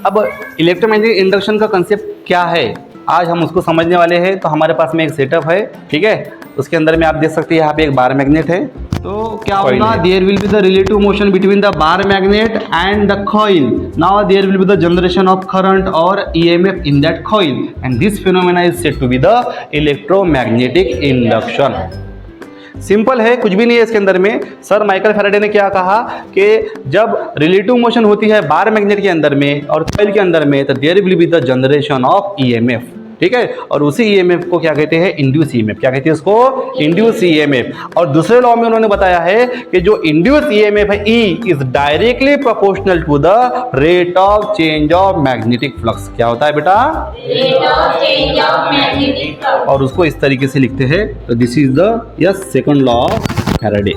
अब electromagnetic induction का concept क्या है, आज हम उसको समझने वाले हैं। तो हमारे पास में एक सेटअप है, ठीक है, उसके अंदर में आप देख सकते हैं यहाँ पे एक बार मैग्नेट है। तो क्या होगा, there will be the relative motion between the bar magnet and the coil. Now there will be the generation of current और EMF in that coil and this phenomena is said to be the electromagnetic induction. Simple है, कुछ भी नहीं है इसके अंदर में। Sir Michael Faraday ने क्या कहा कि जब रिलेटिव मोशन होती है बार मैग्नेट के अंदर में और कॉइल के अंदर में, तो there will be the generation of EMF, ठीक है। और उसी ईएमएफ को क्या कहते हैं, इंड्यूस ईएमएफ। क्या कहते हैं उसको, इंड्यूस ईएमएफ। और दूसरे लॉ में उन्होंने बताया है कि जो इंड्यूस ईएमएफ है E is directly proportional to the rate of change of magnetic flux. क्या होता है बेटा, rate of change of magnetic flux. और उसको इस तरीके से लिखते हैं। तो this is the second law of Faraday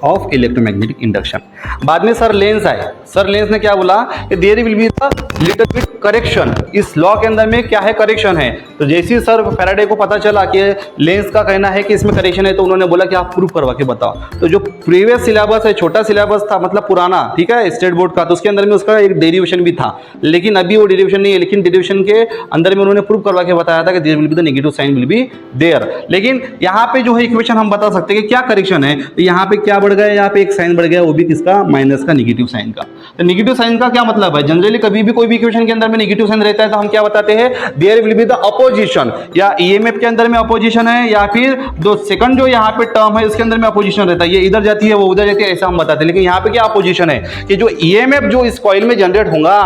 of electromagnetic induction. बाद में सर लेंस आए। सर लेंस ने क्या बोला कि there will be the little bit correction. इस लॉ के अंदर में क्या है, करेक्शन है। तो जैसे ही सर फैराडे को पता चला कि लेंस का कहना है कि इसमें करेक्शन है, तो उन्होंने बोला कि आप प्रूव करवा के बताओ। तो जो प्रीवियस सिलेबस है, छोटा सिलेबस था, मतलब पुराना, ठीक है, स्टेट बोर्ड का, तो उसके अंदर में उसका एक डेरिवेशन भी था। लेकिन अभी वो डेरिवेशन नहीं है, लेकिन डेरिवेशन के अंदर में उन्होंने प्रूव करवा के बताया था कि there will be the negative sign will be there. लेकिन यहाँ पे जो है इक्वेशन हम बता सकते हैं कि क्या करेक्शन है। तो यहाँ पे क्या बढ़ गया, यहाँ पे एक साइन बढ़ गया, वो भी किसका, माइनस का, नेगेटिव साइन का। तो नेगेटिव साइन का क्या मतलब है, जनरली कभी भी कोई भी इक्वेशन के अंदर में नेगेटिव साइन रहता है तो हम क्या बताते हैं, there will be the opposition. या ईएमएफ के अंदर में अपोजिशन है, या फिर दो सेकंड जो यहाँ पे टर्म है उसके अंदर में अपोजिशन रहता है, ये इधर जाती है वो उधर जाती है, ऐसा हम बताते हैं। लेकिन यहाँ पे क्या अपोजिशन है कि जो ईएमएफ जो इस कॉइल में जनरेट होगा,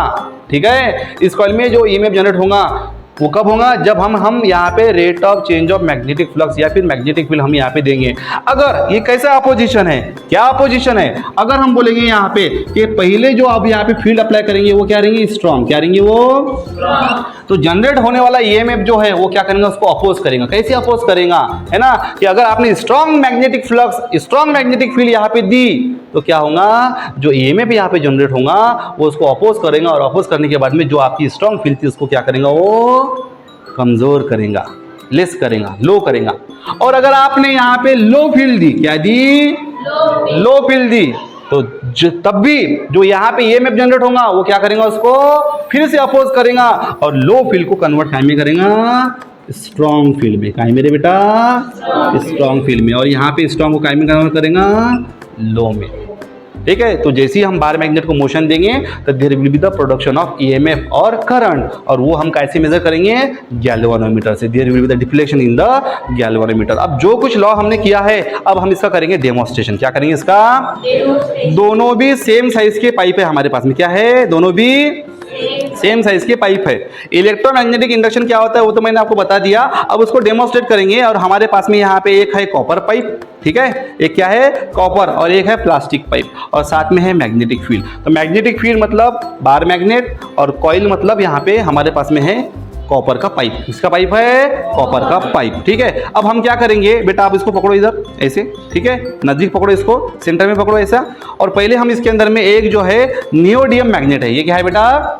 ठीक है, इस कॉइल में जो ईएमएफ जनरेट होगा वो कब होगा, जब हम यहाँ पे rate of change of magnetic flux या फिर मैग्नेटिक फील्ड हम यहाँ पे देंगे। अगर ये कैसा अपोजिशन है, क्या अपोजिशन है, अगर हम बोलेंगे यहाँ पे कि पहले जो आप यहाँ पे फील्ड अप्लाई करेंगे वो क्या रहेंगे, स्ट्रॉन्ग। क्या रहेंगे वो, तो जनरेट होने वाला ईएमएफ जो है वो क्या करेगा, उसको अपोज करेगा। कैसे अपोज करेगा, है ना, कि अगर आपने strong magnetic flux, strong magnetic field यहाँ पे दी तो क्या होगा, जो ईएमएफ यहाँ पे जनरेट होगा वो उसको अपोज करेगा, और अपोज करने के बाद में जो आपकी स्ट्रॉन्ग फील्ड थी उसको क्या करेगा, वो कमजोर करेगा, लेस करेगा, लो करेगा। और अगर आपने यहाँ पे लो फील्ड दी, क्या दी, लो फील्ड दी, तो तब भी जो यहाँ पे ईएमएफ जनरेट होगा वो क्या करेगा, उसको फिर से अपोज करेगा, और लो फील्ड को कन्वर्ट काय में करेगा, स्ट्रॉन्ग फील्ड में। काय मेरे बेटा, स्ट्रॉन्ग फील्ड में। और यहाँ पे स्ट्रॉन्ग को काय में कन्वर्ट करेगा, लो में, ठीक है। तो जैसे ही हम बार मैग्नेट को मोशन देंगे तो there will be the production of EMF और करंट, और वो हम कैसे मेजर करेंगे, गैल्वेनोमीटर से। There will be the deflection in the galvanometer. अब जो कुछ लॉ हमने किया है अब हम इसका करेंगे डेमोन्स्ट्रेशन। क्या करेंगे इसका, दोनों भी सेम साइज के पाइप है हमारे पास में। क्या है, दोनों भी सेम साइज के पाइप है। इलेक्ट्रोमैग्नेटिक इंडक्शन क्या होता है वो तो मैंने आपको बता दिया। अब उसको डेमोन्स्ट्रेट करेंगे, और हमारे पास में यहाँ पे एक है कॉपर पाइप, ठीक है, एक क्या है, कॉपर, और एक है प्लास्टिक पाइप, और साथ में है मैग्नेटिक फील्ड। तो मैग्नेटिक फील्ड मतलब बार मैग्नेट, और कॉइल मतलब यहाँ पे हमारे पास में है कॉपर का पाइप। इसका पाइप है कॉपर का पाइप, ठीक है। अब हम क्या करेंगे बेटा, आप इसको पकड़ो इधर ऐसे, ठीक है, नजदीक पकड़ो, इसको सेंटर में पकड़ो ऐसा। और पहले हम इसके अंदर में एक जो है नियोडियम मैग्नेट है, ये क्या है बेटा,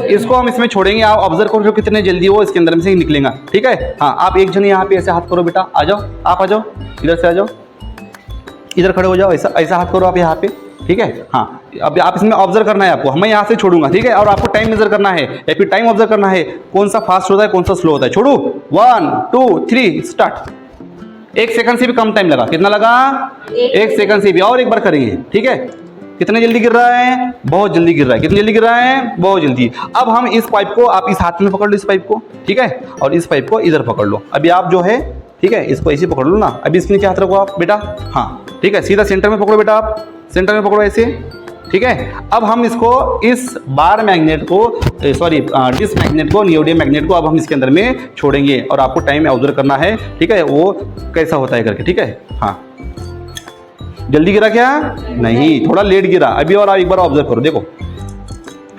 इसको हम इसमें छोड़ेंगे। आप ऑब्जर्व करो जो कितने जल्दी वो इसके अंदर में से निकलेगा, ठीक है। हाँ, आप एक जन यहाँ पे ऐसे हाथ करो बेटा, आ जाओ, आप आ जाओ, इधर से आ जाओ, इधर खड़े हो जाओ, ऐसा ऐसा हाथ करो आप यहाँ पे, ठीक है। हाँ, अब आप इसमें ऑब्जर्व करना है आपको, मैं यहाँ से छोड़ूंगा, ठीक है, और आपको टाइम मेजर करना है, या फिर टाइम ऑब्जर्व करना है, कौन सा फास्ट होता है कौन सा स्लो होता है। छोड़ू, 1 2 3 स्टार्ट। 1 सेकंड से भी कम टाइम लगा, कितना लगा, 1 सेकंड से भी। और एक बार करेंगे, ठीक है। कितने जल्दी गिर रहा है, बहुत जल्दी गिर रहा है। कितनी जल्दी गिर रहा है, बहुत जल्दी। अब हम इस पाइप को, आप इस हाथ में पकड़ लो इस पाइप को, ठीक है, और इस पाइप को इधर पकड़ लो। अभी आप जो है, ठीक है, इसको ऐसे पकड़ लो ना। अभी इसके नीचे हाथ रखो आप बेटा, हाँ, ठीक है, सीधा सेंटर में पकड़ो बेटा, आप सेंटर में पकड़ो ऐसे, ठीक है। अब हम इसको, इस बार मैग्नेट को, सॉरी डिस मैग्नेट को, नियोडियम मैग्नेट को अब हम इसके अंदर में छोड़ेंगे, और आपको टाइम ऑब्जर्व करना है, ठीक है, वो कैसा होता है करके, ठीक है। हाँ, जल्दी गिरा क्या, नहीं, थोड़ा लेट गिरा अभी। और आप एक बार ऑब्जर्व करो, देखो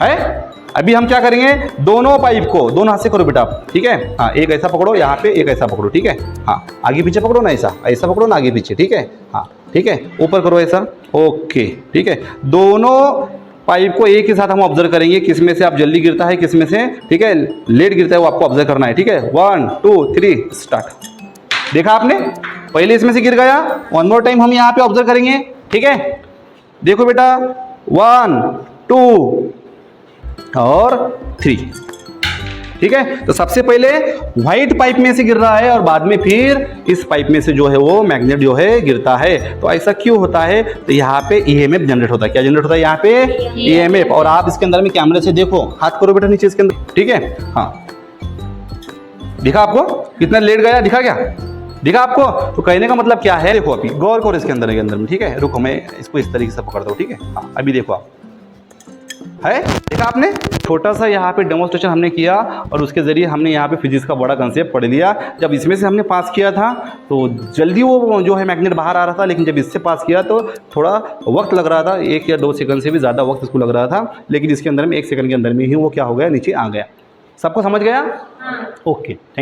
है। अभी हम क्या करेंगे, दोनों पाइप को दोनों हाथ से करो बेटा आप, ठीक है। हाँ, एक ऐसा पकड़ो यहाँ पे, एक ऐसा पकड़ो, ठीक है। हाँ, आगे पीछे पकड़ो ना, ऐसा ऐसा पकड़ो ना, आगे पीछे, ठीक है। हाँ, ठीक है, ऊपर करो ऐसा, ओके, ठीक है। दोनों पाइप को एक ही साथ हम ऑब्जर्व करेंगे, किस में से आप जल्दी गिरता है, किस में से, ठीक है, लेट गिरता है, वो आपको ऑब्जर्व करना है, ठीक है। 1 2 3 स्टार्ट। देखा आपने, पहले इसमें से गिर गया, 1 मोर टाइम हम यहाँ पे ऑब्जर्व करेंगे, ठीक है। देखो बेटा, 1 2 और 3। ठीक है, तो सबसे पहले व्हाइट पाइप में से गिर रहा है और बाद में फिर इस पाइप में से जो है वो मैग्नेट जो है गिरता है। तो ऐसा क्यों होता है? तो यहाँ पे ईएमएफ जनरेट होता है। क्या जनरेट होता है यहाँ पे? ईएमएफ। और आप इसके अंदर में कैमरे से देखो, हाथ करो बेटा नीचे इसके अंदर। ठीक है, हाँ दिखा आपको कितना लेट गया? दिखा क्या? दिखा आपको? तो कहने का मतलब क्या है, देखो अभी गौर करो इसके अंदर में। ठीक है, रुको मैं इसको इस तरीके से पकड़ता हूँ। ठीक है, हाँ अभी देखो आप, है देखा आपने? छोटा सा यहाँ पे डेमोन्स्ट्रेशन हमने किया और उसके ज़रिए हमने यहाँ पे फिजिक्स का बड़ा कंसेप्ट पढ़ लिया। जब इसमें से हमने पास किया था तो जल्दी वो जो है मैग्नेट बाहर आ रहा था, लेकिन जब इससे पास किया तो थोड़ा वक्त लग रहा था, 1 या 2 सेकंड से भी ज़्यादा वक्त इसको लग रहा था, लेकिन इसके अंदर में 1 सेकंड के अंदर में ही वो क्या हो गया, नीचे आ गया। सबको समझ गया? Okay, thank